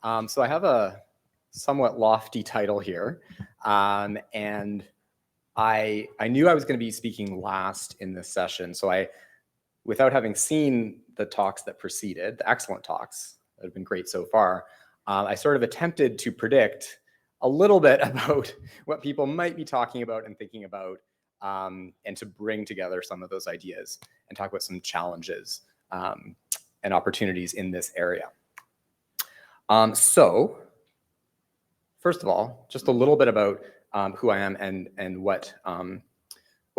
So I have a somewhat lofty title here, and I knew I was going to be speaking last in this session. So without having seen the talks that preceded, the excellent talks that have been great so far, I sort of attempted to predict a little bit about what people might be talking about and thinking about, and to bring together some of those ideas and talk about some challenges and opportunities in this area. So first of all, just a little bit about who I am and what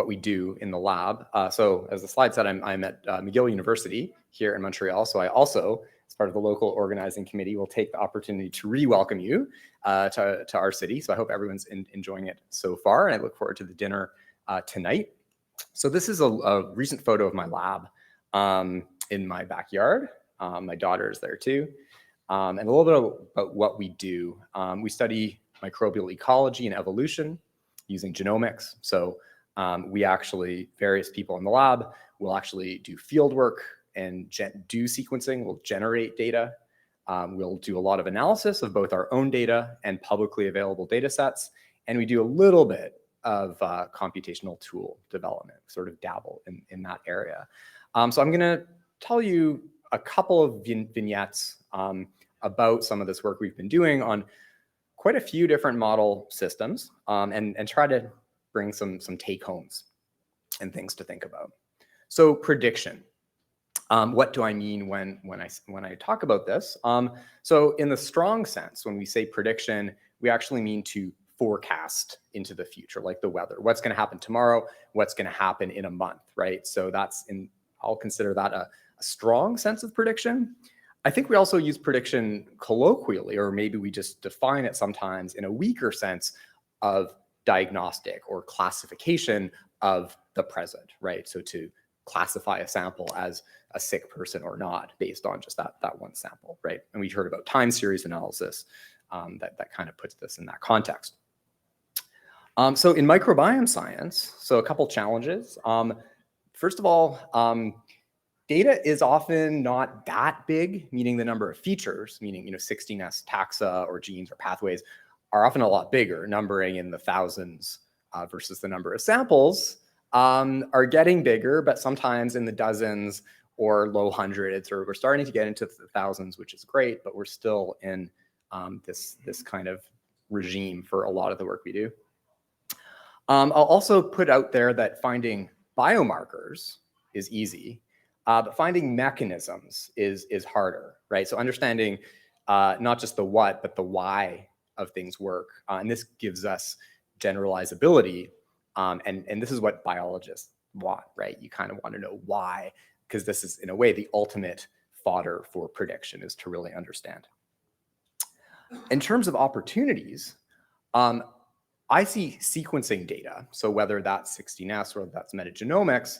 we do in the lab. So as the slide said, I'm at McGill University here in Montreal. So I also, as part of the local organizing committee, will take the opportunity to re-welcome you to our city. So I hope everyone's enjoying it so far, and I look forward to the dinner tonight. So this is a recent photo of my lab in my backyard. My daughter is there too. And a little bit about what we do. We study microbial ecology and evolution using genomics. So various people in the lab will actually do field work and do sequencing. We'll generate data. We'll do a lot of analysis of both our own data and publicly available data sets. And we do a little bit of computational tool development, sort of dabble in that area. So I'm going to tell you a couple of vignettes about some of this work we've been doing on quite a few different model systems, and try to bring some take-homes and things to think about. So prediction. What do I mean when I talk about this? So in the strong sense, when we say prediction, we actually mean to forecast into the future, like the weather. What's going to happen tomorrow? What's going to happen in a month, right? So I'll consider that a strong sense of prediction. I think we also use prediction colloquially, or maybe we just define it sometimes in a weaker sense of diagnostic or classification of the present, right? So to classify a sample as a sick person or not based on just that one sample, right? And we heard about time series analysis that kind of puts this in that context. So in microbiome science, so a couple challenges. First of all, data is often not that big, meaning the number of features, meaning 16S taxa or genes or pathways, are often a lot bigger, numbering in the thousands versus the number of samples are getting bigger, but sometimes in the dozens or low hundreds, or we're starting to get into the thousands, which is great, but we're still in this kind of regime for a lot of the work we do. I'll also put out there that finding biomarkers is easy, but finding mechanisms is harder, right? So understanding not just the what, but the why of things work. And this gives us generalizability. And this is what biologists want, right? You kind of want to know why, because this is, in a way, the ultimate fodder for prediction, is to really understand. In terms of opportunities, I see sequencing data, so whether that's 16S or whether that's metagenomics,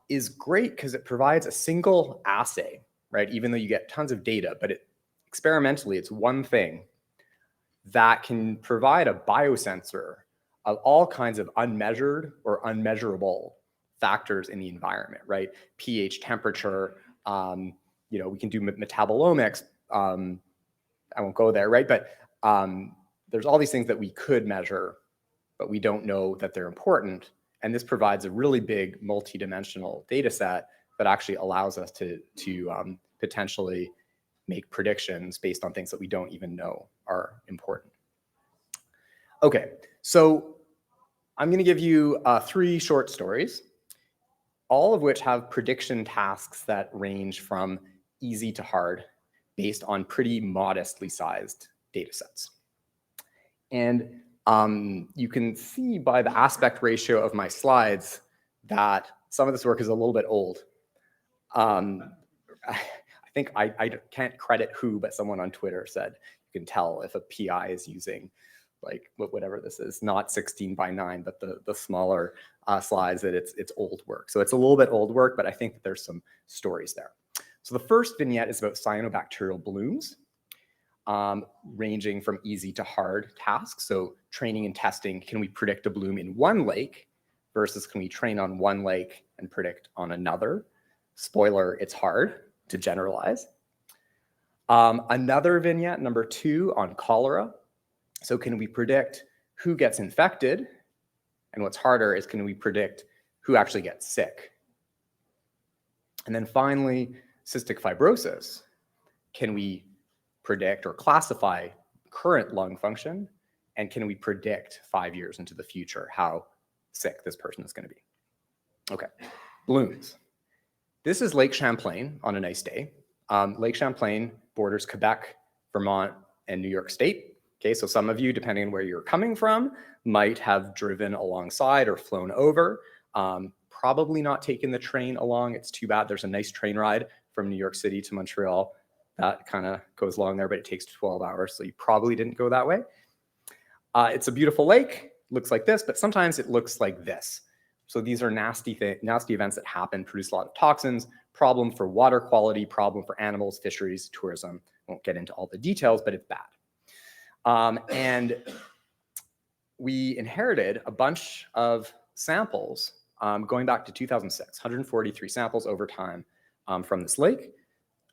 is great because it provides a single assay, right? Even though you get tons of data, but experimentally, it's one thing that can provide a biosensor of all kinds of unmeasured or unmeasurable factors in the environment, right? pH, temperature, we can do metabolomics. I won't go there, right? But there's all these things that we could measure, but we don't know that they're important. And this provides a really big multi-dimensional data set that actually allows us to potentially make predictions based on things that we don't even know are important. Okay, so I'm going to give you 3 short stories, all of which have prediction tasks that range from easy to hard based on pretty modestly sized data sets. And you can see by the aspect ratio of my slides that some of this work is a little bit old. I think I can't credit who, but someone on Twitter said you can tell if a PI is using like whatever this is, not 16 by 9, but the smaller slides, that it's old work. So it's a little bit old work, but I think that there's some stories there. So the first vignette is about cyanobacterial blooms, ranging from easy to hard tasks. So training and testing, can we predict a bloom in one lake versus can we train on one lake and predict on another? Spoiler, it's hard to generalize. Another vignette, number 2, on cholera. So can we predict who gets infected? And what's harder is, can we predict who actually gets sick? And then finally, cystic fibrosis. Can we predict or classify current lung function? And can we predict 5 years into the future how sick this person is going to be? Okay, blooms. This is Lake Champlain on a nice day. Lake Champlain borders Quebec, Vermont, and New York State. Okay, so some of you, depending on where you're coming from, might have driven alongside or flown over. Probably not taken the train along. It's too bad. There's a nice train ride from New York City to Montreal that kind of goes along there, but it takes 12 hours, so you probably didn't go that way. It's a beautiful lake, looks like this, but sometimes it looks like this. So these are nasty events that happen, produce a lot of toxins, problem for water quality, problem for animals, fisheries, tourism. Won't get into all the details, but it's bad. And we inherited a bunch of samples going back to 2006, 143 samples over time from this lake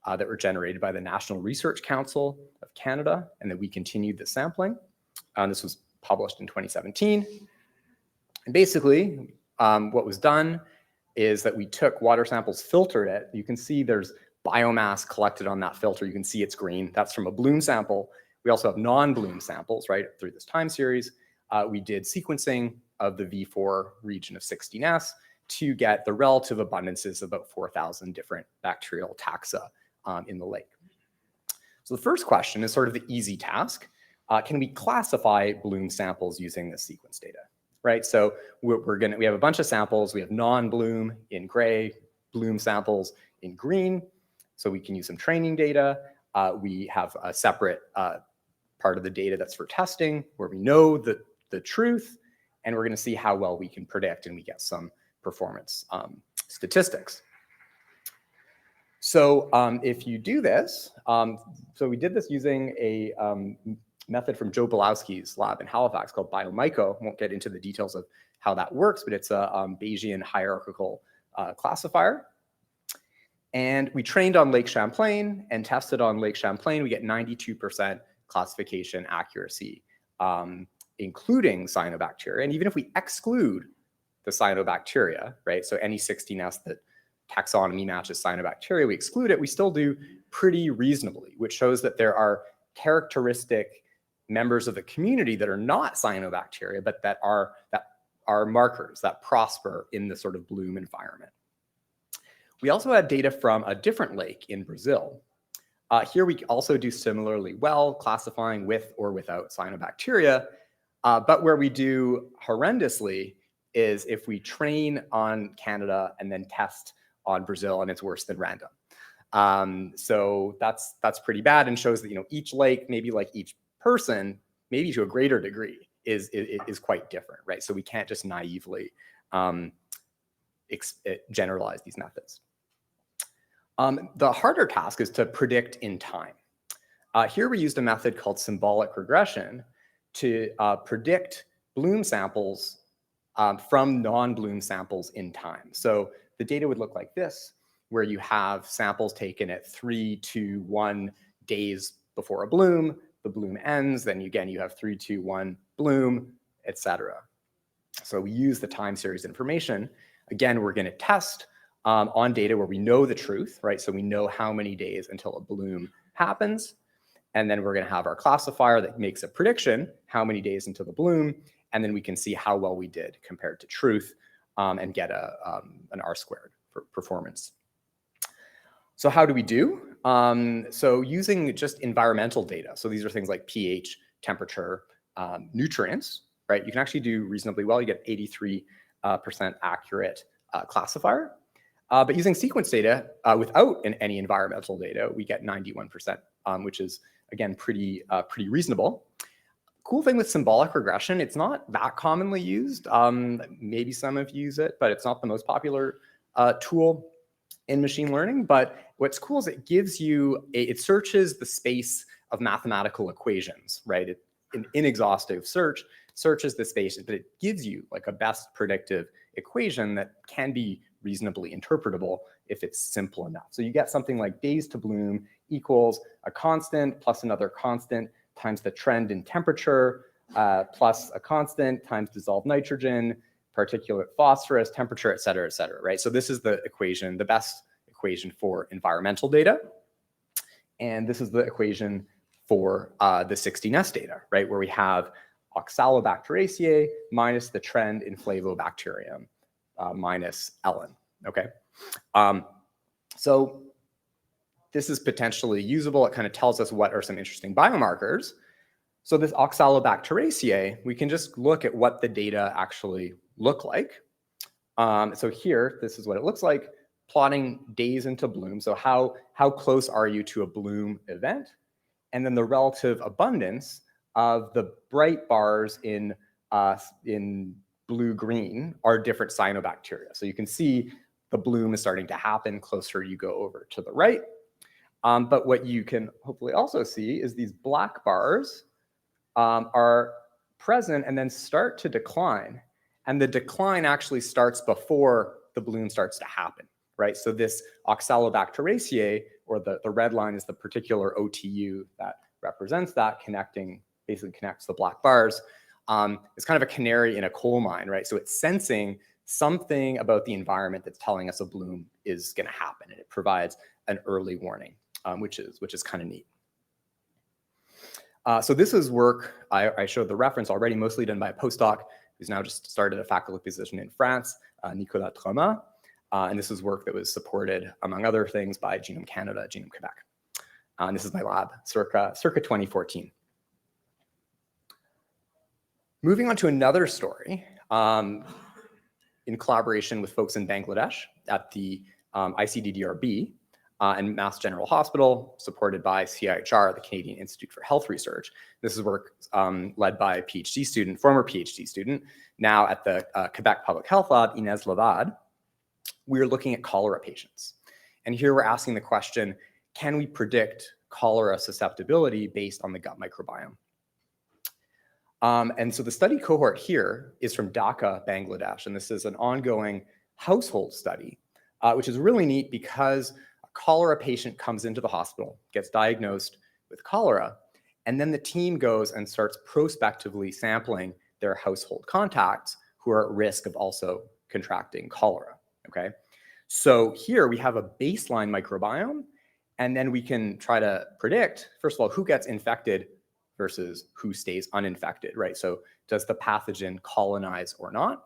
that were generated by the National Research Council of Canada, and then we continued the sampling. This was published in 2017. And basically, what was done is that we took water samples, filtered it. You can see there's biomass collected on that filter. You can see it's green. That's from a bloom sample. We also have non-bloom samples, right, through this time series. We did sequencing of the V4 region of 16S to get the relative abundances of about 4,000 different bacterial taxa in the lake. So the first question is sort of the easy task. Can we classify bloom samples using this sequence data? Right, so we have a bunch of samples. We have non-bloom in gray, bloom samples in green. So we can use some training data. We have a separate part of the data that's for testing, where we know the truth, and we're going to see how well we can predict, and we get some performance statistics. So if you do this, so we did this using a method from Joe Belowski's lab in Halifax called BioMyco. Won't get into the details of how that works, but it's a Bayesian hierarchical classifier. And we trained on Lake Champlain and tested on Lake Champlain. We get 92% classification accuracy, including cyanobacteria. And even if we exclude the cyanobacteria, right, so any 16S that taxonomy matches cyanobacteria, we exclude it, we still do pretty reasonably, which shows that there are characteristic members of the community that are not cyanobacteria, but that are markers that prosper in the sort of bloom environment. We also had data from a different lake in Brazil. Here we also do similarly well, classifying with or without cyanobacteria, but where we do horrendously is if we train on Canada and then test on Brazil, and it's worse than random. So that's pretty bad, and shows that each lake, maybe like each person, maybe to a greater degree, is quite different, right? So we can't just naively generalize these methods. The harder task is to predict in time. Here we used a method called symbolic regression to predict bloom samples from non-bloom samples in time. So the data would look like this, where you have samples taken at 3 to 1 days before a bloom. The bloom ends, then again you have 3, 2, 1 bloom, etc. So we use the time series information. Again, we're going to test on data where we know the truth, right? So we know how many days until a bloom happens. And then we're going to have our classifier that makes a prediction, how many days until the bloom, and then we can see how well we did compared to truth and get an R-squared for performance. So how do we do? So using just environmental data. So these are things like pH, temperature, nutrients, right? You can actually do reasonably well. You get 83% accurate classifier. But using sequence data without any environmental data, we get 91%, which is, again, pretty reasonable. Cool thing with symbolic regression, it's not that commonly used. Maybe some of you use it, but it's not the most popular tool in machine learning. But what's cool is it gives you, it searches the space of mathematical equations, right? An inexhaustive search searches the space, but it gives you like a best predictive equation that can be reasonably interpretable if it's simple enough. So you get something like days to bloom equals a constant plus another constant times the trend in temperature plus a constant times dissolved nitrogen, particulate phosphorus, temperature, et cetera, right? So this is the equation, the best equation for environmental data. And this is the equation for the 60NEST data, right? Where we have Oxalobacteriaceae minus the trend in Flavobacterium minus Ellen, okay? So this is potentially usable. It kind of tells us what are some interesting biomarkers. So this Oxalobacteriaceae, we can just look at what the data actually look like. So here, this is what it looks like, plotting days into bloom. So how close are you to a bloom event? And then the relative abundance of the bright bars in blue-green are different cyanobacteria. So you can see the bloom is starting to happen closer you go over to the right. But what you can hopefully also see is these black bars are present and then start to decline. And the decline actually starts before the bloom starts to happen, right? So this Oxalobacteriaceae, or the red line is the particular OTU that represents that, basically connects the black bars. It's kind of a canary in a coal mine, right? So it's sensing something about the environment that's telling us a bloom is going to happen, and it provides an early warning, which is kind of neat. So this is work, I showed the reference already, mostly done by a postdoc who's now just started a faculty position in France, Nicolas Troma. And this is work that was supported, among other things, by Genome Canada, Genome Quebec. And this is my lab, circa 2014. Moving on to another story, in collaboration with folks in Bangladesh at the ICDDRB and Mass General Hospital, supported by CIHR, the Canadian Institute for Health Research. This is work led by a PhD student, former PhD student, now at the Quebec Public Health Lab, Inez Lavad. We're looking at cholera patients. And here we're asking the question, can we predict cholera susceptibility based on the gut microbiome? And so the study cohort here is from Dhaka, Bangladesh, and this is an ongoing household study, which is really neat because a cholera patient comes into the hospital, gets diagnosed with cholera, and then the team goes and starts prospectively sampling their household contacts who are at risk of also contracting cholera, okay? So here we have a baseline microbiome, and then we can try to predict, first of all, who gets infected versus who stays uninfected, right? So does the pathogen colonize or not?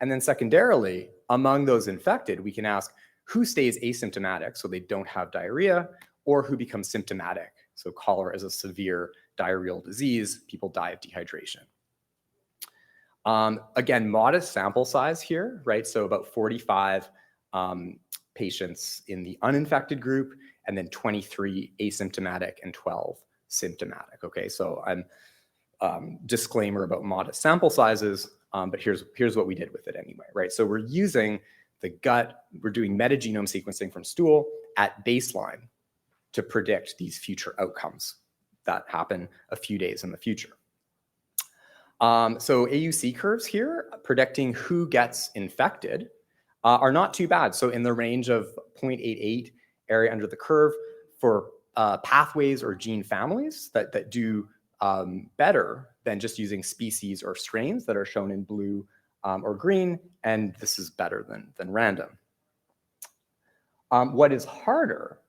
And then secondarily, among those infected, we can ask who stays asymptomatic, so they don't have diarrhea, or who becomes symptomatic. So cholera is a severe diarrheal disease. People die of dehydration. Again, modest sample size here, right? So about 45 patients in the uninfected group, and then 23 asymptomatic and 12 symptomatic, okay? So I'm disclaimer about modest sample sizes, but here's what we did with it anyway, right? So we're using the gut, we're doing metagenome sequencing from stool at baseline to predict these future outcomes that happen a few days in the future. So AUC curves here, predicting who gets infected, are not too bad. So in the range of 0.88 area under the curve for pathways or gene families that do better than just using species or strains that are shown in blue or green, and this is better than random. What is harder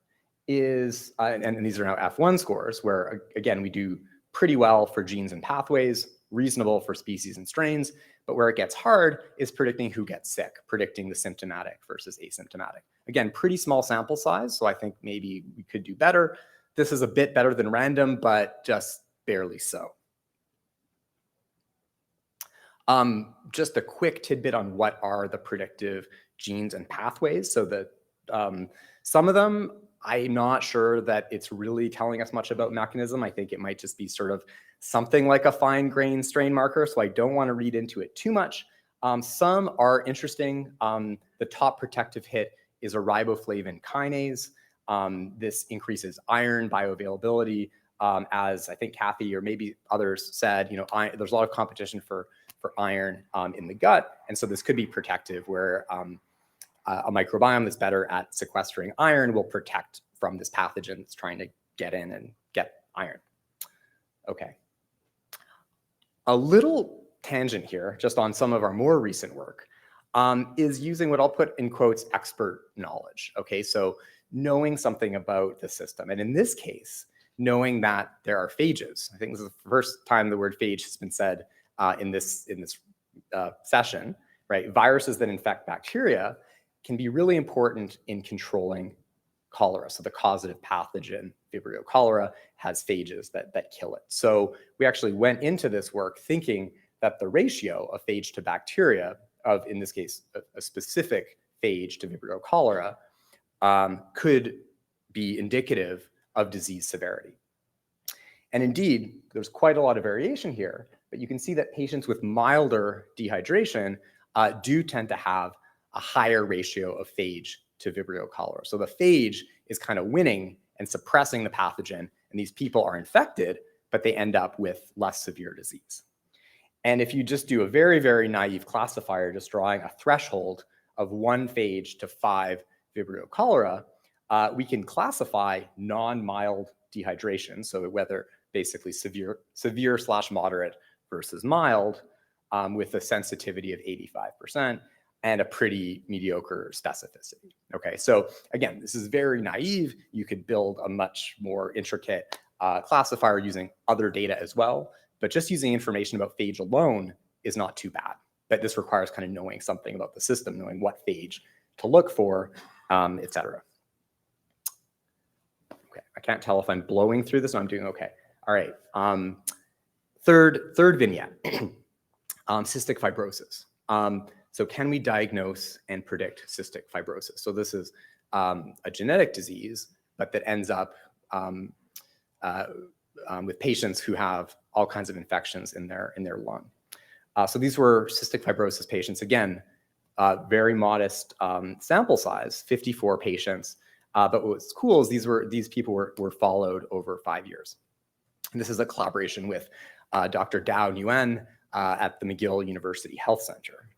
is, and these are now F1 scores, where again, we do pretty well for genes and pathways, reasonable for species and strains, but where it gets hard is predicting who gets sick, predicting the symptomatic versus asymptomatic. Again, pretty small sample size, so I think maybe we could do better. This is a bit better than random, but just barely so. Just a quick tidbit on what are the predictive genes and pathways. So that some of them, I'm not sure that it's really telling us much about mechanism. I think it might just be sort of something like a fine-grained strain marker, so I don't want to read into it too much. Some are interesting. The top protective hit is a riboflavin kinase. This increases iron bioavailability. As I think Kathy or maybe others said, you know, there's a lot of competition for iron in the gut, and so this could be protective where a microbiome that's better at sequestering iron will protect from this pathogen that's trying to get in and get iron. Okay. A little tangent here, just on some of our more recent work, is using what I'll put in quotes expert knowledge. Okay, so knowing something about the system. And in this case, knowing that there are phages. I think this is the first time the word phage has been said in this session, right? Viruses that infect bacteria can be really important in controlling cholera. So the causative pathogen, Vibrio cholera, has phages that kill it. So we actually went into this work thinking that the ratio of phage to bacteria of, in this case, a specific phage to Vibrio cholera could be indicative of disease severity. And indeed, there's quite a lot of variation here, but you can see that patients with milder dehydration do tend to have a higher ratio of phage to Vibrio cholera. So the phage is kind of winning and suppressing the pathogen, and these people are infected, but they end up with less severe disease. And if you just do a very, very naive classifier, just drawing a threshold of 1 phage to 5 Vibrio cholera, we can classify non-mild dehydration, so whether basically severe slash moderate versus mild, with a sensitivity of 85% and a pretty mediocre specificity. Okay, so again, this is very naive. You could build a much more intricate classifier using other data as well, but just using information about phage alone is not too bad. But this requires kind of knowing something about the system, knowing what phage to look for, et cetera. Okay, I can't tell if I'm blowing through this. No, I'm doing okay. All right. Third vignette, cystic fibrosis. So can we diagnose and predict cystic fibrosis? So this is a genetic disease, but that ends up with patients who have all kinds of infections in their lung. So these were cystic fibrosis patients, again, very modest sample size, 54 patients. But what's cool is these people were followed over 5 years. And this is a collaboration with Dr. Dao Nguyen at the McGill University Health Center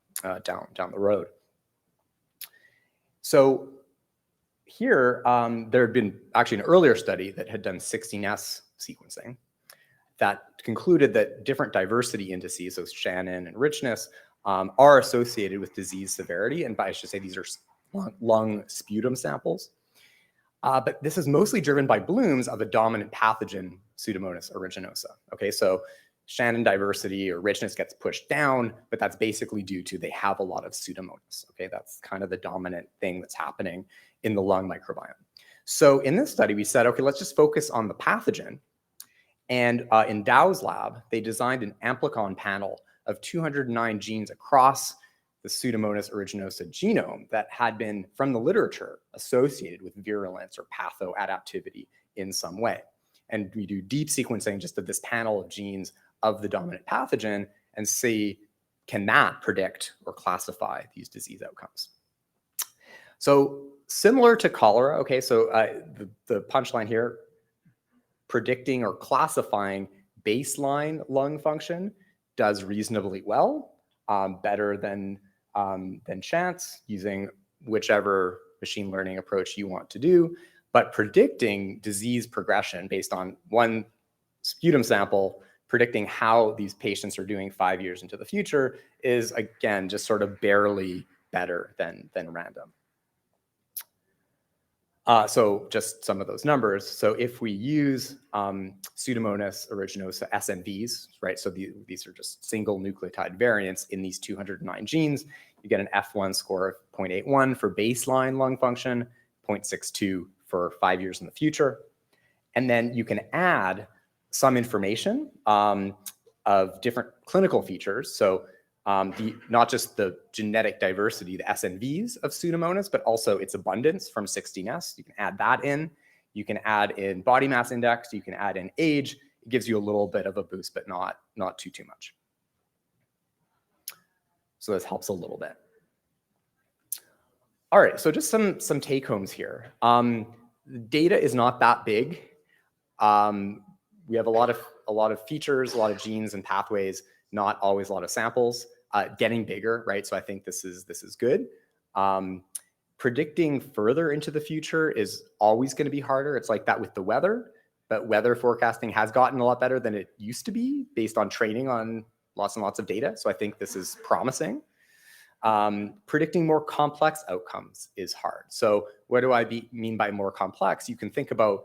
down the road. So here, there had been actually an earlier study that had done 16S sequencing that concluded that different diversity indices, so Shannon and richness, are associated with disease severity. And I should say these are lung sputum samples. But this is mostly driven by blooms of a dominant pathogen, Pseudomonas aeruginosa. Okay, so Shannon diversity or richness gets pushed down, but that's basically due to they have a lot of Pseudomonas. Okay, that's kind of the dominant thing that's happening in the lung microbiome. So in this study, we said, okay, let's just focus on the pathogen. And in Dao's lab, they designed an amplicon panel of 209 genes across the Pseudomonas aeruginosa genome that had been, from the literature, associated with virulence or pathoadaptivity in some way. And we do deep sequencing just of this panel of genes of the dominant pathogen and see, can that predict or classify these disease outcomes? So similar to cholera, okay, so the punchline here, predicting or classifying baseline lung function does reasonably well, better than chance, using whichever machine learning approach you want to do. But predicting disease progression based on one sputum sample, predicting how these patients are doing 5 years into the future is, again, just sort of barely better than random. So just some of those numbers. So if we use Pseudomonas aeruginosa SNVs, right? So these are just single nucleotide variants in these 209 genes. You get an F1 score of 0.81 for baseline lung function, 0.62 for 5 years in the future. And then you can add some information of different clinical features. So not just the genetic diversity, the SNVs of Pseudomonas, but also its abundance from 16S. You can add that in. You can add in body mass index. You can add in age. It gives you a little bit of a boost, but not too much. So this helps a little bit. All right, so just some take homes here. Data is not that big. We have a lot of features, a lot of genes and pathways, not always a lot of samples. Getting bigger, right? So I think this is good. Predicting further into the future is always going to be harder. It's like that with the weather, but weather forecasting has gotten a lot better than it used to be based on training on lots and lots of data. So I think this is promising. Predicting more complex outcomes is hard. So what do I mean by more complex? You can think about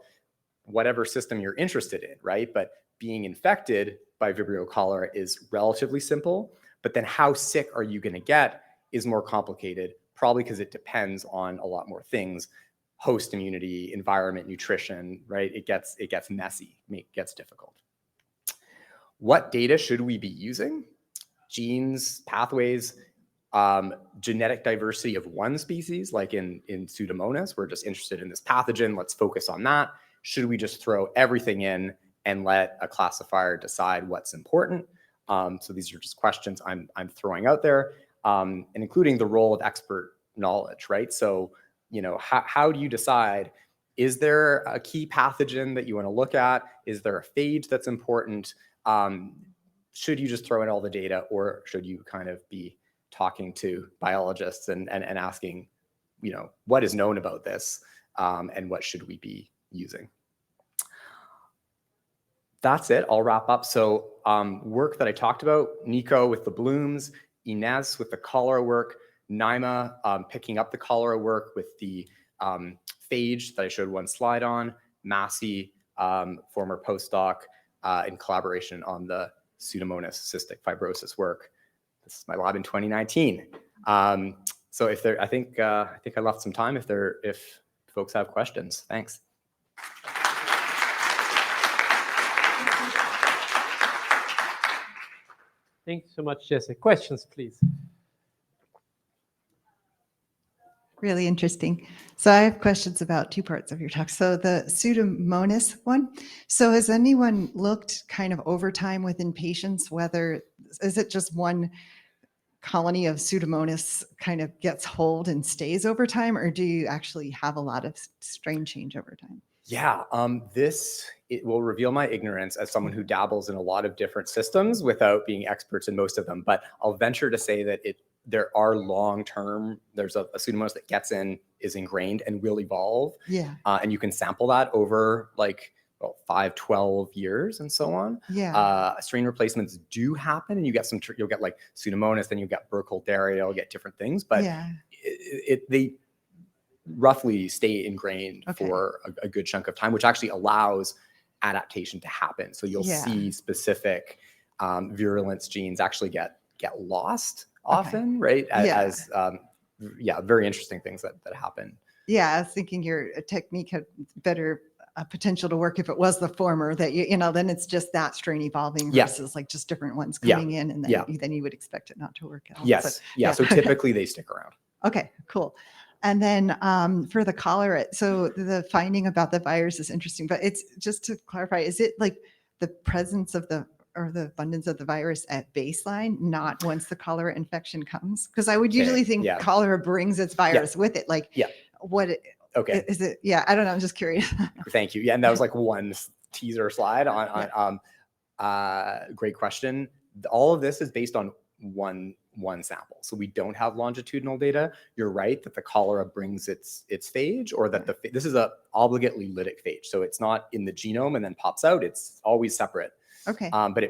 whatever system you're interested in, right? But being infected by Vibrio cholera is relatively simple, but then how sick are you going to get is more complicated, probably because it depends on a lot more things: host immunity, environment, nutrition, right? It gets messy, it gets difficult. What data should we be using? Genes, pathways, genetic diversity of one species, like in Pseudomonas. We're just interested in this pathogen. Let's focus on that. Should we just throw everything in and let a classifier decide what's important? So these are just questions I'm throwing out there, and including the role of expert knowledge, right? So, how do you decide, is there a key pathogen that you want to look at? Is there a phage that's important? Should you just throw in all the data, or should you kind of be talking to biologists and asking, what is known about this, and what should we be using? That's it. I'll wrap up. So work that I talked about: Nico with the blooms, Inez with the cholera work, Naima picking up the cholera work with the phage that I showed one slide on, Massey, former postdoc, in collaboration on the Pseudomonas cystic fibrosis work. This is my lab in 2019. So I think I left some time if folks have questions. Thanks. Thanks so much, Jesse. Questions, please. Really interesting. So I have questions about two parts of your talk. So the Pseudomonas one. So has anyone looked kind of over time within patients, whether, is it just one colony of Pseudomonas kind of gets hold and stays over time, or do you actually have a lot of strain change over time? Yeah, it will reveal my ignorance as someone who dabbles in a lot of different systems without being experts in most of them. But I'll venture to say that there are long-term, there's a Pseudomonas that gets in, is ingrained, and will evolve. Yeah. And you can sample that over 5, 12 years and so on. Yeah. Strain replacements do happen, and you get you'll get like Pseudomonas, then you get Burkholderia, you'll get different things, but yeah, they roughly stay ingrained for a good chunk of time, which actually allows adaptation to happen. So you'll see specific virulence genes actually get lost often, right? As very interesting things that happen. Yeah, I was thinking your technique had better potential to work if it was the former, that then it's just that strain evolving versus like just different ones coming in, and then you would expect it not to work out. Yes, so typically they stick around. Okay, cool. And then for the cholera, so the finding about the virus is interesting, but it's just to clarify, is it like the presence of the abundance of the virus at baseline, not once the cholera infection comes? Because I would usually think cholera brings its virus with it. Okay. Is it? Yeah, I don't know. I'm just curious. Thank you. Yeah, and that was like one teaser slide on great question. All of this is based on one sample, so we don't have longitudinal data. You're right that the cholera brings its phage, or that this is a obligately lytic phage, so it's not in the genome and then pops out. It's always separate. Okay. But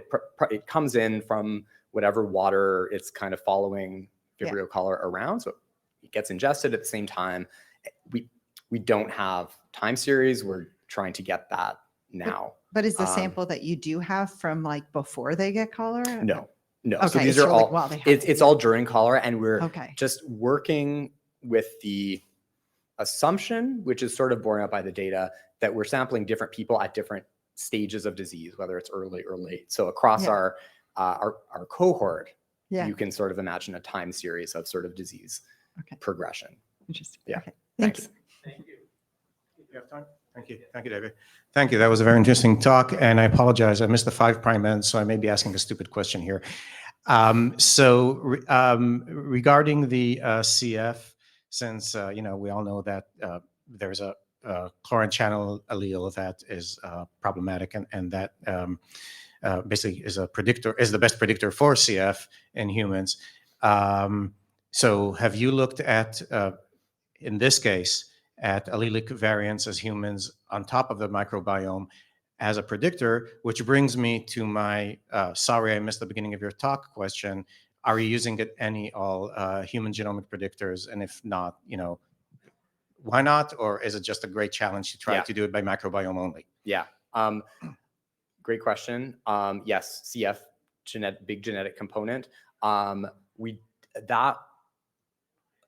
it comes in from whatever water it's kind of following Vibrio cholera around, so it gets ingested at the same time. We don't have time series. We're trying to get that now. But is the sample that you do have from like before they get cholera? No. Okay, so these are all, it's all during cholera, and we're just working with the assumption, which is sort of borne out by the data, that we're sampling different people at different stages of disease, whether it's early or late. So across our cohort, you can sort of imagine a time series of sort of disease progression. Interesting. Yeah. Okay. Thanks. Thank you. You have time? Thank you. Thank you, David. Thank you. That was a very interesting talk. And I apologize, I missed the 5' end, so I may be asking a stupid question here. Regarding the CF, since we all know that there's a chlorine channel allele that is problematic, and that basically is the best predictor for CF in humans. So have you looked at in this case, at allelic variants as humans on top of the microbiome as a predictor, which brings me to my, sorry, I missed the beginning of your talk question. Are you using it any all human genomic predictors? And if not, why not? Or is it just a great challenge to try Yeah. to do it by microbiome only? Yeah. Great question. Yes, CF, big genetic component.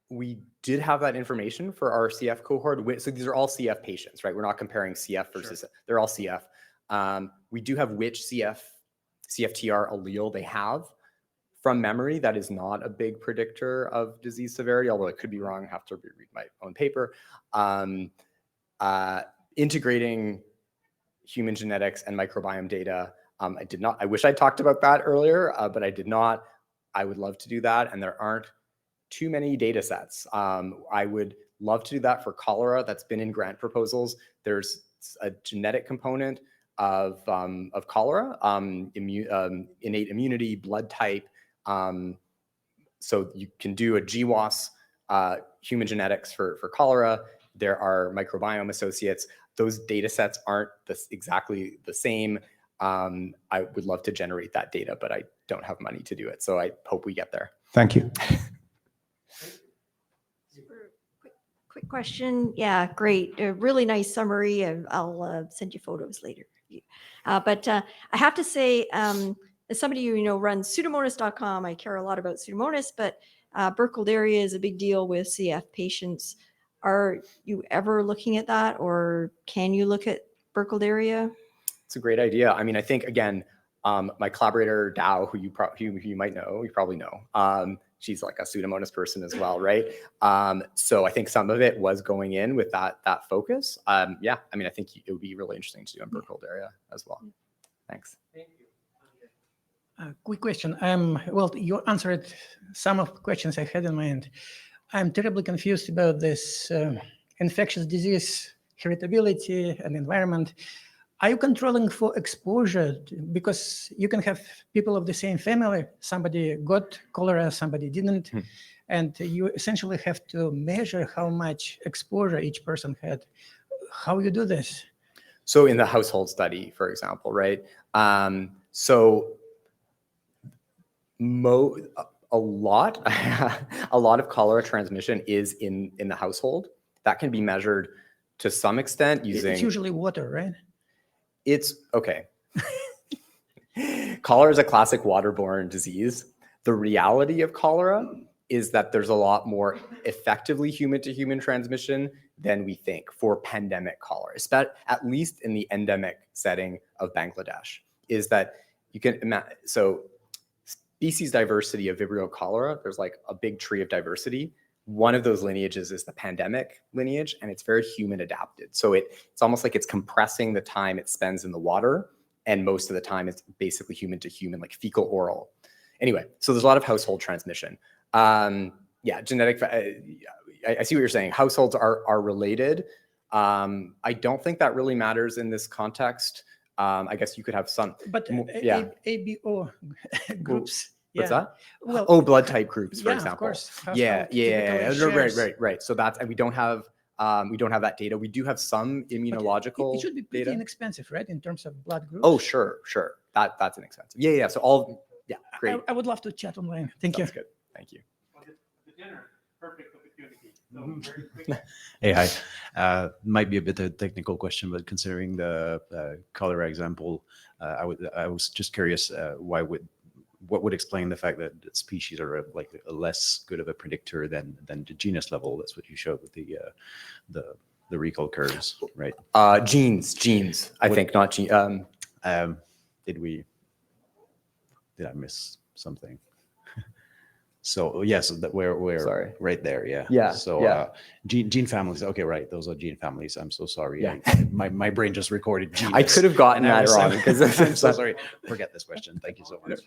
We did have that information for our CF cohort. So these are all CF patients, right? We're not comparing CF versus, they're all CF. We do have which CFTR allele they have. From memory, that is not a big predictor of disease severity, although it could be wrong. I have to reread my own paper. Integrating human genetics and microbiome data. I wish I talked about that earlier, but I did not. I would love to do that, and there aren't too many data sets. I would love to do that for cholera. That's been in grant proposals. There's a genetic component of cholera, innate immunity, blood type. So you can do a GWAS human genetics for cholera. There are microbiome associates. Those data sets aren't exactly the same. I would love to generate that data, but I don't have money to do it. So I hope we get there. Thank you. Super quick question. Yeah, great. A really nice summary. And I'll send you photos later. But I have to say, as somebody who runs Pseudomonas.com, I care a lot about Pseudomonas, but Burkholderia is a big deal with CF patients. Are you ever looking at that, or can you look at Burkholderia? It's a great idea. I mean, I think, again, my collaborator, Dow, who you might know, you probably know, she's like a Pseudomonas person as well, right? So I think some of it was going in with that focus. Yeah, I mean, I think it would be really interesting to do in Burkholderia as well. Thanks. Thank you. Quick question. Well, you answered some of the questions I had in mind. I'm terribly confused about this infectious disease heritability and environment. Are you controlling for exposure? Because you can have people of the same family. Somebody got cholera, somebody didn't. And you essentially have to measure how much exposure each person had. How you do this? So in the household study, for example, right? So a lot of cholera transmission is in the household. That can be measured to some extent using. It's usually water, right? It's okay. Cholera is a classic waterborne disease. The reality of cholera is that there's a lot more effectively human-to-human transmission than we think for pandemic cholera, at least in the endemic setting of Bangladesh, is that you can imagine. So species diversity of Vibrio cholera, there's like a big tree of diversity. One of those lineages is the pandemic lineage, and it's very human adapted. So it's almost like it's compressing the time it spends in the water, and most of the time it's basically human to human, like fecal oral. Anyway, so there's a lot of household transmission. Yeah, genetic, I see what you're saying. Households are related. I don't think that really matters in this context. I guess you could have some. But yeah. ABO groups. What's yeah. that? Well, blood type groups, for yeah, example. Of course. Yeah. Shares. Right. So that's, and we don't have that data. We do have some immunological It should be pretty data. inexpensive, right? In terms of blood groups. Oh, sure. That's inexpensive. Yeah. So great. I would love to chat online. Thank you. That's good. Thank you. The dinner, perfect opportunity. So very quick. Hey, hi. Might be a bit of a technical question, but considering the cholera example, I was just curious what would explain the fact that species are a less good of a predictor than the genus level? That's what you showed with the recall curves, right? Genes. I think not gene. Did I miss something? So yes, that we're Sorry. right there. Yeah. Yeah. So yeah. Gene families. Okay, right. Those are gene families. I'm so sorry. Yeah. My brain just recorded genus. I could have gotten and I that was- wrong because I'm so sorry. Forget this question. Thank you so much.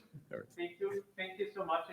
Thank you so much.